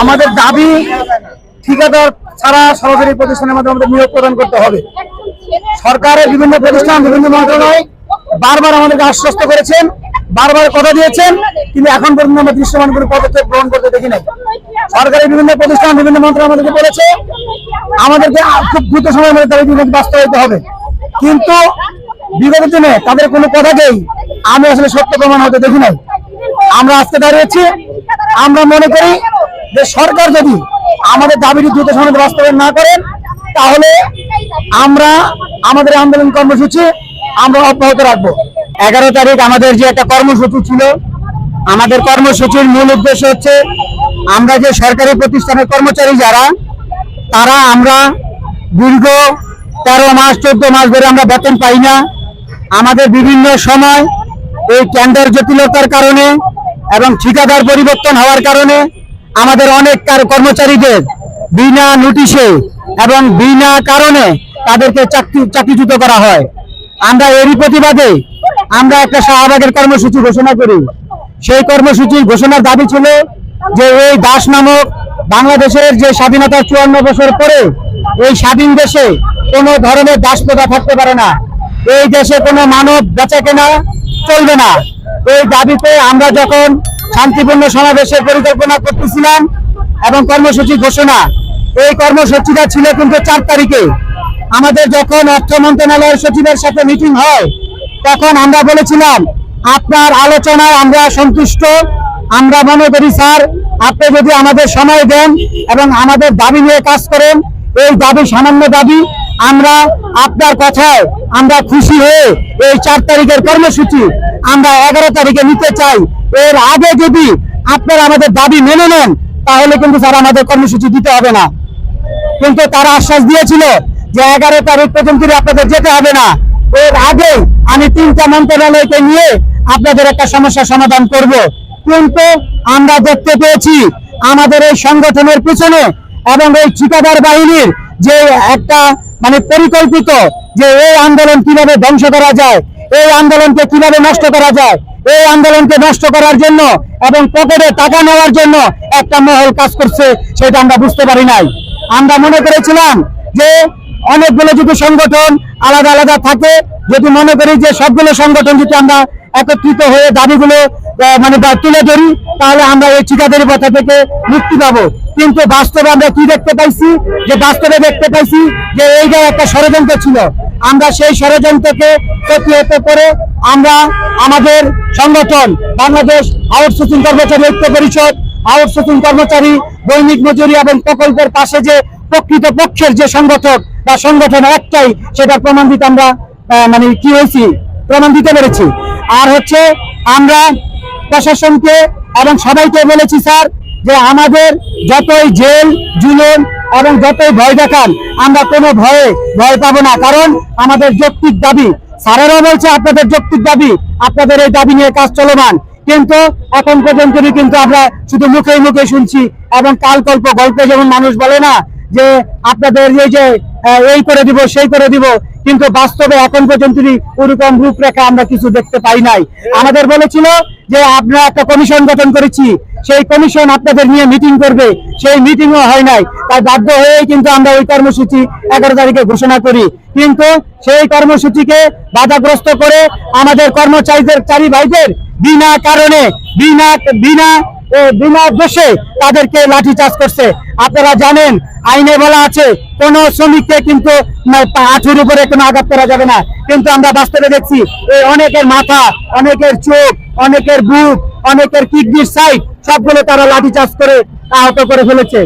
আমাদের দাবি ঠিকাদার ছাড়া সরকারি প্রতিষ্ঠানের মাধ্যমে আমাদের নিয়োগ প্রদান করতে হবে। সরকারের বিভিন্ন প্রতিষ্ঠান বিভিন্ন মন্ত্রণালয় বারবার আমাদেরকে আশ্বস্ত করেছেন, বারবার কথা দিয়েছেন, কিন্তু এখন পর্যন্ত আমরা দৃশ্যমান কোনো পদক্ষেপ গ্রহণ করতে দেখি নাই। সরকারের বিভিন্ন প্রতিষ্ঠান বিভিন্ন মন্ত্রণালয় আমাদেরকে বলেছে আমাদেরকে খুব দ্রুত সময়ের মধ্যে দাবি বাস্তবায়িত হবে, কিন্তু বিগত দিনে তাদের কোনো কথাকেই আমি আসলে সত্য প্রমাণ হতে দেখি নাই। আমরা আজকে দাঁড়িয়েছি, আমরা মনে করি যে সরকার যদি আমাদের দাবিটি দ্রুত সময়ে বাস্তবায়ন না করেন তাহলে আমরা আমাদের আন্দোলন কর্মসূচি আমরা অব্যাহত রাখবো। 11 তারিখ আমাদের যে একটা কর্মসূচি ছিল, আমাদের কর্মসূচির মূল উদ্দেশ্য হচ্ছে আমরা যে সরকারি প্রতিষ্ঠানের কর্মচারী যারা তারা আমরা দীর্ঘ 13 মাস 14 মাস ধরে আমরা বেতন পাই না। আমাদের বিভিন্ন সময় এই টেন্ডার জটিলতার কারণে এবং ঠিকাদার পরিবর্তন হওয়ার কারণে আমাদের অনেক কর্মচারীদের বিনা নোটিশে এবং বিনা কারণে তাদেরকে চাকরিচ্যুত করা হয়। আমরা এরই প্রতিবাদে আমরা একটা শাহবাগের কর্মসূচি ঘোষণা করি। সেই কর্মসূচির ঘোষণার দাবি ছিল যে এই দাস নামক বাংলাদেশের যে স্বাধীনতার 54 বছর পরে এই স্বাধীন দেশে কোনো ধরনের দাস প্রথা থাকতে পারে না। এই দেশে কোনো মানব বেচাকেনা চলবে না। এই দাবিতে আমরা যখন শান্তিপূর্ণ সমাবেশের পরিকল্পনা করতেছিলাম এবং কর্মসূচি ঘোষণা, এই কর্মসূচিটা ছিল কিন্তু 4 তারিখে। আমাদের যখন অর্থ মন্ত্রণালয়ের সচিবের সাথে মিটিং হয় তখন আমরা বলেছিলাম আপনার আলোচনায় আমরা সন্তুষ্ট। আমরা মনে করি স্যার আপনি যদি আমাদের সময় দেন এবং আমাদের দাবি নিয়ে কাজ করেন, এই দাবি সামান্য দাবি, আমরা আপনার কথায় আমরা খুশি হয়ে এই 4 তারিখের কর্মসূচি আমরা 11 তারিখে নিতে চাই। এর আগে যদি আপনারা আমাদের দাবি মেনে নেন তাহলে কিন্তু স্যার আমাদের কর্মসূচি দিতে হবে না। কিন্তু তারা আশ্বাস দিয়েছিল যে 11 তারিখ পর্যন্ত আপনাদের যেতে হবে না, এর আগে আমি 3টা মন্ত্রণালয়কে নিয়ে আপনাদের একটা সমস্যার সমাধান করব। কিন্তু আমরা দেখতে পেয়েছি আমাদের এই সংগঠনের পিছনে এবং এই ঠিকাদার বাহিনীর যে একটা পরিকল্পিত যে এই আন্দোলন কিভাবে ধ্বংস করা যায়, এই আন্দোলনকে কিভাবে নষ্ট করা যায়, এই আন্দোলনকে নষ্ট করার জন্য এবং পকেটে টাকা নেওয়ার জন্য একটা মহল কাজ করছে, সেটা আমরা বুঝতে পারি নাই। আমরা মনে করেছিলাম যে অনেকগুলো যদি সংগঠন আলাদা আলাদা থাকে, যদি মনে করি যে সবগুলো সংগঠন যদি আমরা একত্রিত হয়ে দাবিগুলো তুলে ধরি তাহলে আমরা এই ঠিকাদারি প্রথা থেকে মুক্তি পাবো। কিন্তু বাস্তবে আমরা কি দেখতে পাইছি, যে বাস্তবে দেখতে পাইছি যে এইটা একটা ষড়যন্ত্র ছিল। আমরা সেই ষড়যন্ত্রকে প্রতিহত করে আমরা আমাদের সংগঠন বাংলাদেশ আউটসোর্সিং কর্মচারী ঐক্য পরিষদ, আউটসোর্সিং কর্মচারী দৈনিক মজুরি এবং প্রকল্পের পাশে যে প্রকৃত পক্ষের যে সংগঠক বা সংগঠন একটাই, সেটা প্রমাণ দিতে আমরা প্রমাণ দিতে পেরেছি। আর হচ্ছে আমরা প্রশাসনকে এবং সবাইকে বলেছি স্যার যে আমাদের যতই জেল জুলুম এবং যতই ভয় দেখান আমরা কোনো ভয় পাবো না, কারণ আমাদের যৌক্তিক দাবি। স্যারেরাও বলছে আপনাদের যৌক্তিক দাবি, আপনাদের এই দাবি নিয়ে কাজ চলমান, কিন্তু এখন পর্যন্ত কিন্তু আমরা শুধু মুখে মুখে শুনছি এবং কালকল্প গল্পে যেমন মানুষ বলে না যে আপনাদের এই যে এই করে দিব সেই করে দিব, কিন্তু বাস্তবে এখন পর্যন্ত ওরকম রূপরেখা আমরা কিছু দেখতে পাই নাই। আমাদের বলেছিল যে আমরা একটা কমিশন গঠন করেছি, সেই কমিশন আপনাদের নিয়ে মিটিং করবে, সেই মিটিংও হয় নাই। তাই বাধ্য হয়েই কিন্তু আমরা ওই কর্মসূচি 11 তারিখে ঘোষণা করি, কিন্তু সেই কর্মসূচিকে বাধাগ্রস্ত করে আমাদের কর্মচারী ভাইদের বিনা কারণে বিনা দোষে তাদেরকে লাঠিচার্জ করছে। আপনারা জানেন আইনে বলা আছে কোন শ্রমিককে কিন্তু হাঁটুর উপরে কোনো আঘাত করা যাবে না, কিন্তু আমরা বাস্তবে দেখছি এই অনেকের মাথা, অনেকের চোখ, অনেকের বুক, অনেকের কিডনির সাইড সবগুলো তারা লাঠিচার্জ করে আহত করে ফেলেছে।